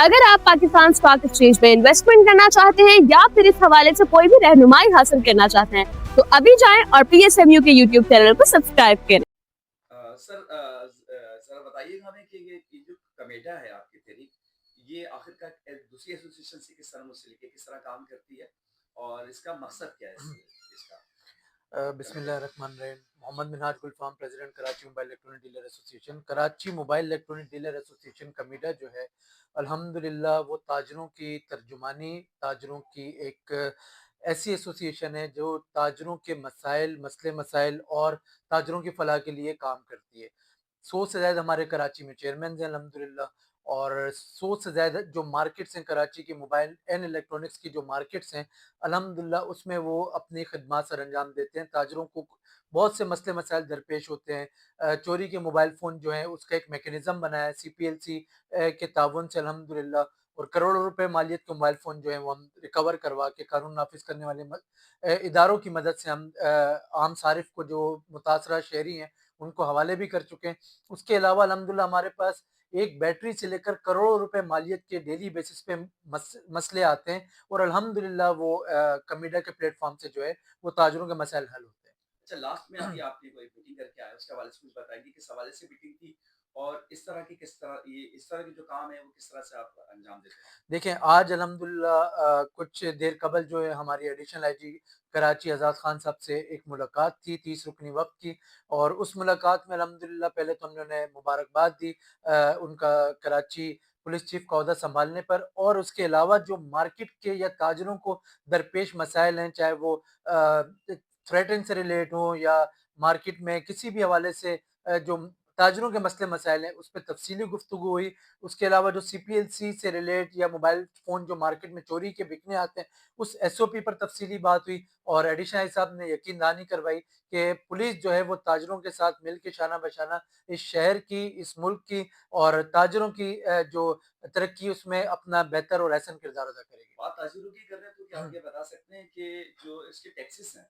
اگر آپ Pakistan stock exchange میں انویسٹمنٹ کرنا چاہتے ہیں یا پھر اس حوالے سے کوئی بھی رہنمائی حاصل کرنا چاہتے ہیں تو ابھی جائیں اور پی ایس ایم یو کے یوٹیوب چینل کو سبسکرائب کریں۔ سر ذرا بتائیے گا ہمیں کہ یہ جو کمیٹا ہے آپ کی تحریک یہ آخر کا دوسری ایسوسیشن سے کس طرح منسلک ہے، کس طرح کام کرتی ہے اور اس کا مقصد کیا ہے اس کا بسم کمیٹے اللہ کا؟ الرحمن الرحیم۔ Muhammad Minhaj Gulfam, president Karachi mobile electronic dealer association. Karachi mobile electronic dealer association کمیٹا جو ہے الحمدللہ وہ تاجروں کی ترجمانی، تاجروں کی ایک ایسی ایسوسیشن ہے جو تاجروں کے مسائل، مسائل اور تاجروں کی فلاح کے لیے کام کرتی ہے۔ 100 سے زیادہ ہمارے کراچی میں چیئرمین ہیں الحمدللہ، اور 100 سے زیادہ جو مارکیٹس ہیں کراچی کی موبائل اینڈ الیکٹرانکس کی جو مارکیٹس ہیں الحمدللہ اس میں وہ اپنی خدمات سر انجام دیتے ہیں۔ تاجروں کو بہت سے مسائل درپیش ہوتے ہیں۔ چوری کے موبائل فون جو ہیں اس کا ایک میکینزم بنایا ہے سی پی ایل سی کے تعاون سے الحمدللہ، اور کروڑوں روپے مالیت کے موبائل فون جو ہیں وہ ہم ریکور کروا کے قانون نافذ کرنے والے اداروں کی مدد سے ہم عام صارف کو جو متاثرہ شہری ہیں ان کو حوالے بھی کر چکے ہیں۔ اس کے علاوہ الحمدللہ ہمارے پاس ایک بیٹری سے لے کر کروڑوں روپے مالیت کے ڈیلی بیسس پہ مسئلے آتے ہیں، اور الحمدللہ وہ کمیڈا کے پلیٹ فارم سے جو ہے وہ تاجروں کے مسائل حل ہوتے ہیں۔ اچھا، لاسٹ میں ابھی آپ نے کوئی میٹنگ کر کے آئے، اس کے حوالے سے کچھ بتائیں گے کس حوالے سے میٹنگ تھی اور اس طرح کی کس طرح یہ اس طرح کے جو کام ہے وہ کس طرح سے آپ انجام دیتے ہیں؟ دیکھیں آج الحمدللہ کچھ دیر قبل جو ہے ہماری ایڈیشنل آئی جی کراچی آزاد خان صاحب سے ایک ملاقات تھی 30 رکنی وقت کی، اور اس ملاقات میں الحمدللہ پہلے تو ہم نے انہیں مبارکباد دی ان کا کراچی پولیس چیف کا عہدہ سنبھالنے پر، اور اس کے علاوہ جو مارکیٹ کے یا تاجروں کو درپیش مسائل ہیں، چاہے وہ تھریٹنگ سے ریلیٹ ہوں یا مارکیٹ میں کسی بھی حوالے سے جو تاجروں کے مسائل ہیں اس پہ تفصیلی گفتگو ہوئی۔ اس کے علاوہ جو سی پی ایل سی سے ریلیٹ یا موبائل فون جو مارکیٹ میں چوری کے بکنے آتے ہیں اس ایس او پی پر تفصیلی بات ہوئی، اور ایڈیشنل صاحب نے یقین دہانی کروائی کہ پولیس جو ہے وہ تاجروں کے ساتھ مل کے شانہ بشانہ اس شہر کی، اس ملک کی اور تاجروں کی جو ترقی اس میں اپنا بہتر اور احسن کردار ادا کرے گی۔ بات تاجروں کی کر رہے ہیں تو کیا آپ یہ بتا سکتے ہیں کہ جو اس کے ٹیکسز ہیں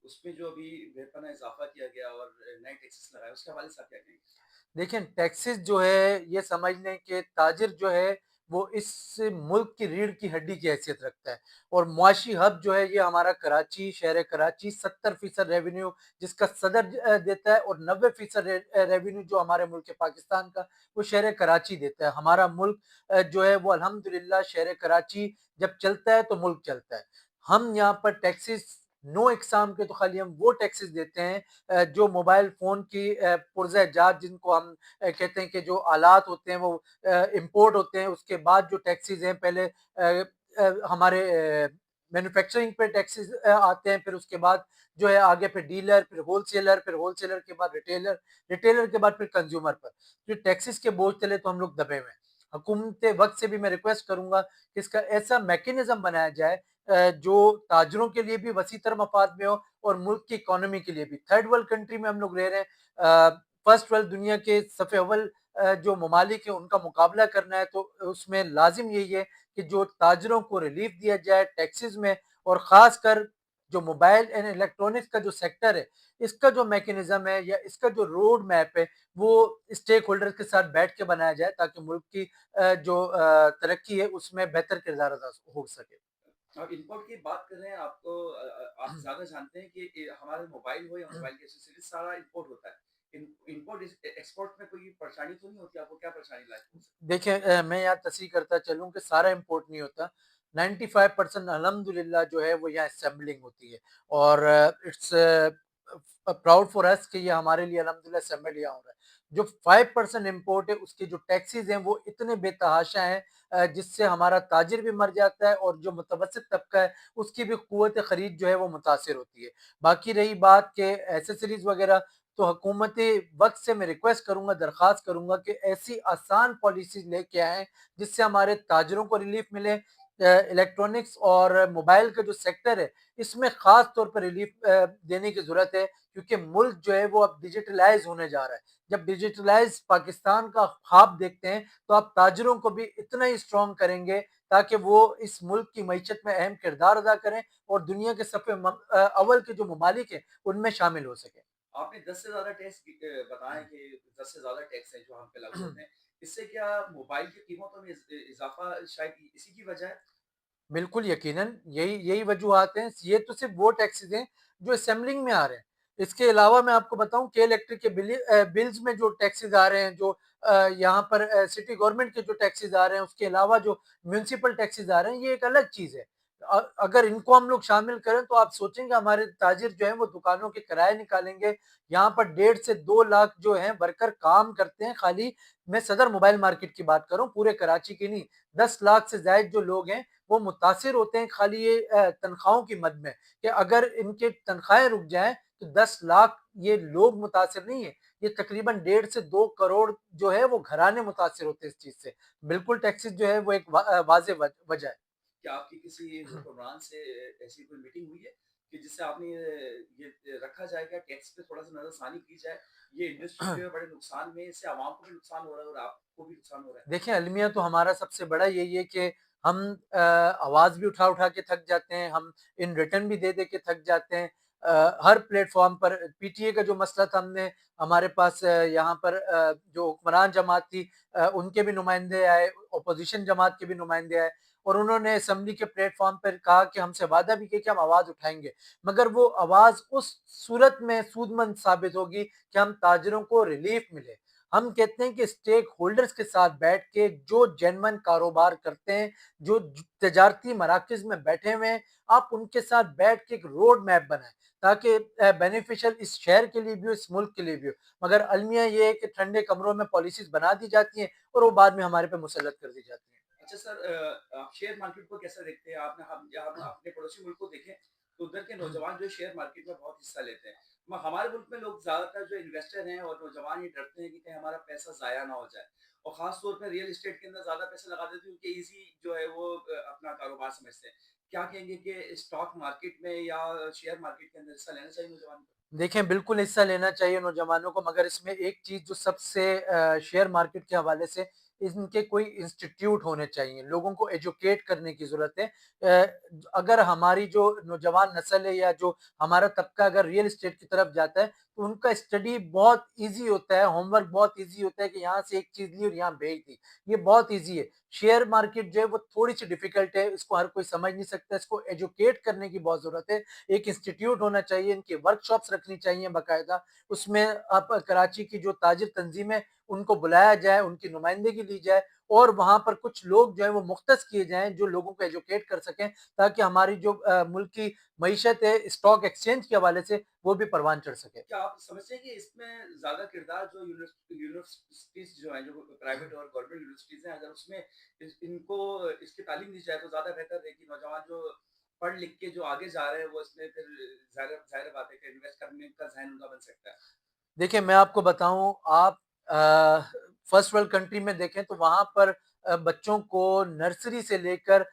اس میں جو ابھی بے پناہ اضافہ کیا گیا اور نئے ٹیکسز لگائے اس کے حوالے سے آپ کیا کہیں گے؟ دیکھیں ٹیکسز جو ہے یہ سمجھ لیں کہ تاجر جو ہے وہ اس ملک کی ریڑھ کی ہڈی کی حیثیت رکھتا ہے، اور معاشی ہب جو ہے یہ ہمارا کراچی، شہر کراچی 70% ریونیو جس کا صدر دیتا ہے، اور 90% ریونیو جو ہمارے ملک پاکستان کا وہ شہر کراچی دیتا ہے۔ ہمارا ملک جو ہے وہ الحمدللہ شہر کراچی جب چلتا ہے تو ملک چلتا ہے۔ ہم یہاں پر ٹیکسز نو اقسام کے تو خالی ہم وہ ٹیکسز دیتے ہیں جو موبائل فون کی پرزہ جات جن کو ہم کہتے ہیں کہ جو آلات ہوتے ہیں وہ امپورٹ ہوتے ہیں، اس کے بعد جو ٹیکسیز ہیں پہلے ہمارے مینوفیکچرنگ پہ ٹیکسیز آتے ہیں، پھر اس کے بعد جو ہے آگے پھر ڈیلر، پھر ہول سیلر کے بعد ریٹیلر کے بعد پھر کنزیومر پر۔ جو ٹیکسیز کے بوجھ تلے تو ہم لوگ دبے ہوئے ہیں۔ حکومت وقت سے بھی میں ریکویسٹ کروں گا کہ اس کا ایسا میکینزم بنایا جائے جو تاجروں کے لیے بھی وسیع تر مفاد میں ہو اور ملک کی اکانومی کے لیے بھی۔ تھرڈ ورلڈ کنٹری میں ہم لوگ رہ رہے ہیں، فرسٹ ورلڈ دنیا کے صف اول جو ممالک ہیں ان کا مقابلہ کرنا ہے، تو اس میں لازم یہی ہے کہ جو تاجروں کو ریلیف دیا جائے ٹیکسز میں، اور خاص کر جو موبائل اینڈ الیکٹرانکس کا جو سیکٹر ہے اس کا جو میکینزم ہے یا اس کا جو روڈ میپ ہے وہ اسٹیک ہولڈر کے ساتھ بیٹھ کے بنایا جائے تاکہ ملک کی جو ترقی ہے اس میں بہتر کردار ادا ہو سکے۔ آپ امپورٹ کی بات کر رہے ہیں، آپ تو آپ زیادہ جانتے ہیں کہ ہمارے موبائل ہو یا موبائل کے ایکسیسریز سارا امپورٹ ہوتا ہے۔ امپورٹ ایکسپورٹ میں کوئی پریشانی تو نہیں ہوتی؟ آپ کو کیا پریشانی لاحق ہو سکتی دیکھیں میں یہاں تصحیح کرتا چلوں کہ سارا امپورٹ نہیں ہوتا، 95% الحمدللہ جو ہے وہ یہاں اسمبلنگ ہوتی ہے، اور اٹس پراؤڈ فار اس کہ یہ ہمارے لیے الحمدللہ اسمبل یہاں ہو رہا ہے۔ جو 5% امپورٹ ہے اس کے جو ٹیکسیز ہیں وہ اتنے بے تحاشا ہیں جس سے ہمارا تاجر بھی مر جاتا ہے اور جو متوسط طبقہ ہے اس کی بھی قوت خرید جو ہے وہ متاثر ہوتی ہے۔ باقی رہی بات کہ ایسیسریز وغیرہ، تو حکومت وقت سے میں ریکویسٹ کروں گا، درخواست کروں گا کہ ایسی آسان پالیسیز لے کے آئیں جس سے ہمارے تاجروں کو ریلیف ملے۔ الیکٹرانکس اور موبائل کا جو سیکٹر ہے اس میں خاص طور پر ریلیف دینے کی ضرورت ہے، کیونکہ ملک جو ہے وہ اب ڈیجیٹلائز ہونے جا رہا ہے۔ جب ڈیجیٹلائز پاکستان کا خواب دیکھتے ہیں تو آپ تاجروں کو بھی اتنا ہی اسٹرانگ کریں گے تاکہ وہ اس ملک کی معیشت میں اہم کردار ادا کریں اور دنیا کے صف اول کے جو ممالک ہیں ان میں شامل ہو سکیں۔ آپ نے 10 سے زیادہ ٹیکس بتائے کہ 10 سے زیادہ ٹیکس ہیں جو ہم پہ لاگو ہوتے ہیں۔ इससे क्या मोबाइल की कीमतों में इजाफा शायद इसी की वजह है? बिल्कुल यकीनन यही यही वजूहात हैं। ये तो सिर्फ़ वो टैक्सेज़ हैं जो असेंबलिंग में आ रहे हैं। इसके अलावा मैं आपको बताऊँ कि इलेक्ट्रिक के बिल्स में जो टैक्सेज़ आ रहे हैं, जो यहाँ पर सिटी गवर्नमेंट के जो टैक्सेज़ आ रहे हैं, उसके अलावा जो म्युनिसिपल टैक्सेज़ आ रहे हैं, ये एक अलग चीज़ है। अगर इनको हम लोग शामिल करें तो आप सोचेंगे हमारे ताजिर जो हैं वो दुकानों के किराए निकालेंगे। यहाँ पर 1.5 से 2 लाख जो हैं वर्कर काम करते हैं खाली। मैं सदर मोबाइल मार्केट की बात कर रहा हूँ, पूरे कराची की नहीं। 10 लाख से ज़ायद जो लोग हैं वो मुतासिर होते हैं खाली ये तनख्वाहों की मद में, कि अगर इनके तनख्वाहें रुक जाएँ तो 10 लाख ये लोग मुतासिर नहीं है, ये तकरीबन 1.5 से 2 करोड़ जो है वो घराने मुतासिर होते हैं इस चीज़ से। बिल्कुल टैक्सेस जो है वो एक वाज़ेह वजह है। क्या आपकी किसी हुक्मरान से ऐसी कोई मीटिंग हुई है कि जिससे आपने ये रखा जाए क्या टैक्स पे थोड़ा-सा नज़रसानी की जाए? ये इंडस्ट्री जो है बड़े नुकसान में है, इससे आवाम को भी नुकसान हो रहा है और आपको भी नुकसान हो रहा है। देखिए, अलमिया तो हमारा सबसे बड़ा यही है कि हम आवाज़ भी उठा-उठा के थक जाते हैं, हम इन रिटर्न भी दे-दे के थक जाते हैं। हर प्लेटफ़ॉर्म पर पीटीए का जो मसला था, हमने हमारे पास यहाँ पर जो हुक्मरान जमात थी उनके भी नुमाइंदे आए, अपोज़िशन जमात के भी नुमाइंदे आए और उन्होंने असेंबली के प्लेटफ़ॉर्म पर कहा कि हमसे वादा भी किया कि हम आवाज़ उठाएँगे। मगर वो आवाज़ उस सूरत में सूदमंद साबित होगी कि हम ताजिरों को रिलीफ़ मिले। हम कहते हैं कि स्टेक होल्डर्स के साथ बैठ के जो जेन्युइन कारोबार करते हैं, जो तजारती मराकज़ में बैठे हुए हैं, आप उनके साथ बैठ के एक रोड मैप बनाएँ ताकि बेनिफिशियल इस शहर के लिए भी हो, इस मुल्क के लिए भी हो। मगर अलमिया ये है कि ठंडे कमरों में पॉलिसीज़ बना दी जाती हैं और वो बाद में हमारे पे मुसल्लत कर दी जाती हैं। अच्छा सर, आप शेयर मार्केट को कैसे देखते हैं? आपने हम अपने पड़ोसी मुल्क को देखें, तो उधर के नौजवान जो है शेयर मार्केट में बहुत हिस्सा लेते हैं। हमारे मुल्क में लोग ज़्यादातर जो इन्वेस्टर हैं और नौजवान ये डरते हैं कि कहीं हमारा पैसा ज़ाया ना हो जाए और ख़ास तौर पे रियल एस्टेट के अंदर ज़्यादा पैसा लगा देते हैं क्योंकि ईज़ी जो है वो अपना कारोबार समझते हैं। क्या कहेंगे कि स्टॉक मार्केट में या शेयर मार्केट के अंदर हिस्सा लेना चाहिए नौजवान को? देखें, बिल्कुल हिस्सा लेना चाहिए नौजवानों को, मगर इसमें एक चीज़ जो सबसे शेयर मार्केट के हवाले से इनके कोई इंस्टीट्यूट होने चाहिए, लोगों को एजुकेट करने की ज़रूरत है। अगर हमारी जो नौजवान नस्ल है या जो हमारा तबका अगर रियल एस्टेट की तरफ जाता है, तो उनका स्टडी बहुत ईज़ी होता है, होमवर्क बहुत ईज़ी होता है कि यहाँ से एक चीज़ ली और यहाँ भेज दी, ये बहुत ईज़ी है। शेयर मार्केट जो है वो थोड़ी-सी डिफ़िकल्ट है, इसको हर कोई समझ नहीं सकता, इसको एजुकेट करने की बहुत ज़रूरत है। एक इंस्टीट्यूट होना चाहिए, इनकी वर्कशॉप्स रखनी चाहिए बाकायदा। उसमें आप कराची की जो ताजिर तंज़ीम है, उनको बुलाया जाए, उनकी नुमाइंदगी ली जाए और वहाँ पर कुछ लोग जो हैं वो मुख्तस किए जाएँ, जो लोगों को एजुकेट कर सकें, ताकि हमारी जो मुल्क की मईशत है, स्टॉक एक्सचेंज के हवाले से, वो भी परवान चढ़ सके। क्या आप समझते हैं कि इसमें ज़्यादा किरदार जो यूनिवर्सिटीज़ जो हैं, जो प्राइवेट और गवर्नमेंट यूनिवर्सिटीज़ हैं, अगर उसमें इनको इसकी तालीम दी जाए तो ज़्यादा बेहतर है कि नौजवान जो पढ़ लिख के जो आगे जा रहे हैं वो इसमें फिर ज़ाहिर ज़ाहिर बात है कि इन्वेस्ट करने का ज़हन उनका बन सकता है। देखिए, मैं आपको बताऊँ, आप फर्स्ट वर्ल्ड कंट्री में देखें तो वहाँ पर बच्चों को नर्सरी से लेकर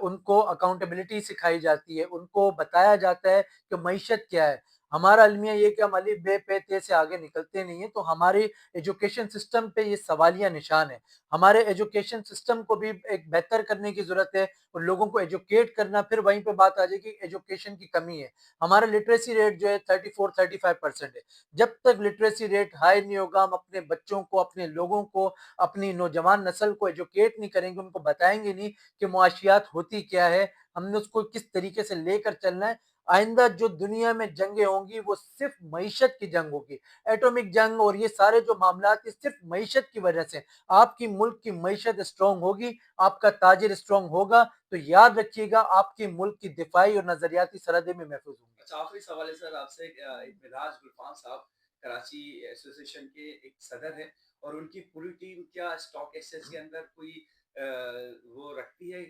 उनको अकाउंटेबिलिटी सिखाई जाती है, उनको बताया जाता है कि मईशत क्या है। हमारा अलमिया ये है कि हम अलिफ, बे, पे, ते से आगे निकलते नहीं हैं, तो हमारे एजुकेशन सिस्टम पे ये सवालिया निशान है। हमारे एजुकेशन सिस्टम को भी एक बेहतर करने की ज़रूरत है और लोगों को एजुकेट करना, फिर वहीं पे बात आ जाएगी एजुकेशन की कमी है। हमारा लिटरेसी रेट जो है 34-35% है। जब तक लिटरेसी रेट हाई नहीं होगा, हम अपने बच्चों को, अपने लोगों को, अपनी नौजवान नस्ल को एजुकेट नहीं करेंगे, उनको बताएँगे नहीं कि मुआशियात होती क्या है, हमने उसको किस तरीके से लेकर चलना है। आइंदा जो दुनिया में जंगें होंगी वो सिर्फ़ मईशत की जंग होगी। एटॉमिक जंग और ये सारे जो मामलात ये सिर्फ़ मईशत की वजह से। आपकी मुल्क की मईशत स्ट्रॉन्ग होगी, आपका ताजिर स्ट्रॉन्ग होगा, तो याद रखिएगा आपके मुल्क की दिफ़ाई और नज़रियाती सरहदें भी महफूज़ होंगी। अच्छा, आखिरी सवाल है सर आपसे, मिराज गुलफाम साहब कराची एसोसिएशन के एक सदर हैं और उनकी पूरी टीम क्या स्टॉक एक्सचेंज के अंदर कोई वो रखती है,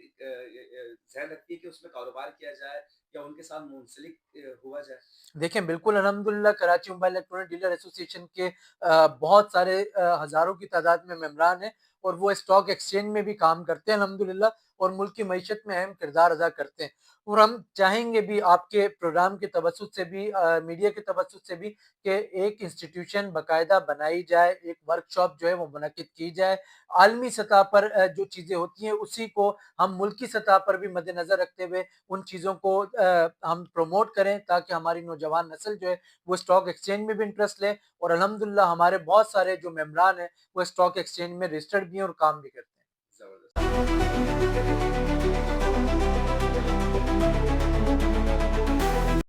ज़हन रखती है कि उसमें कारोबार किया जाए या उनके साथ मुंसलिक हुआ जाए? देखें, बिल्कुल अल्हम्दुलिल्लाह Karachi mobile electronic dealer association के बहुत सारे हज़ारों की तादाद में मेंबरान हैं और वो स्टॉक एक्सचेंज में भी काम करते हैं अल्हम्दुलिल्लाह और मुल्क की मईशत में अहम किरदार अदा करते हैं। और हम चाहेंगे भी आपके प्रोग्राम के तवज्जुद से भी मीडिया के तवज्जुद से भी कि एक इंस्टीट्यूशन बाकायदा बनाई जाए, एक वर्कशॉप जो है वो मुनक्किद की जाए। आलमी सतह पर जो चीज़ें होती हैं उसी को हम मुल्की सतह पर भी मद्देनज़र रखते हुए उन चीज़ों को हम प्रमोट करें ताकि हमारी नौजवान नस्ल जो है वो स्टॉक एक्सचेंज में भी इंटरेस्ट ले और अल्हम्दुलिल्लाह हमारे बहुत सारे जो मेंबरान हैं वो स्टॉक एक्सचेंज में रजिस्टर्ड भी بھی ہیں اور کام بھی کرتے ہیں. زبردست.